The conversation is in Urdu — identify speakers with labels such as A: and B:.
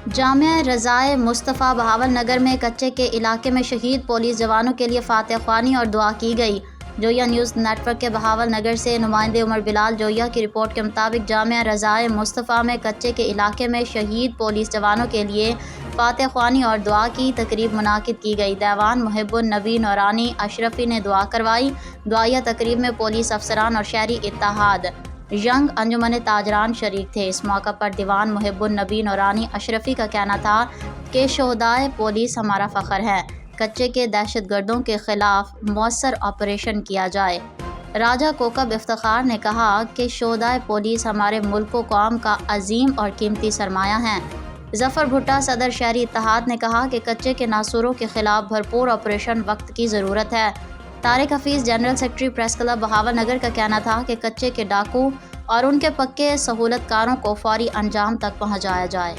A: جامعہ رضائے مصطفیٰ بہاول نگر میں کچے کے علاقے میں شہید پولیس جوانوں کے لیے فاتح خوانی اور دعا کی گئی۔ جویا نیوز نیٹ ورک کے بہاول نگر سے نمائندے عمر بلال جویا کی رپورٹ کے مطابق جامعہ رضائے مصطفیٰ میں کچے کے علاقے میں شہید پولیس جوانوں کے لیے فاتح خوانی اور دعا کی تقریب منعقد کی گئی۔ دیوان محب النبی نورانی اشرفی نے دعا کروائی۔ دعائیہ تقریب میں پولیس افسران اور شہری اتحاد ینگ انجمن تاجران شریک تھے۔ اس موقع پر دیوان محب النبی نورانی اشرفی کا کہنا تھا کہ شہدائے پولیس ہمارا فخر ہے۔ کچے کے دہشت گردوں کے خلاف مؤثر آپریشن کیا جائے۔ راجہ کوکب افتخار نے کہا کہ شہدائے پولیس ہمارے ملک و قوم کا عظیم اور قیمتی سرمایہ ہیں۔ ظفر بھٹا صدر شہری اتحاد نے کہا کہ کچے کے ناسوروں کے خلاف بھرپور آپریشن وقت کی ضرورت ہے۔ Tariq Hafeez general secretary press club Bahawal Nagar کا کہنا تھا کہ کچے کے ڈاکو اور ان کے پکے سہولت کاروں کو فوری انجام تک پہنچایا جائے۔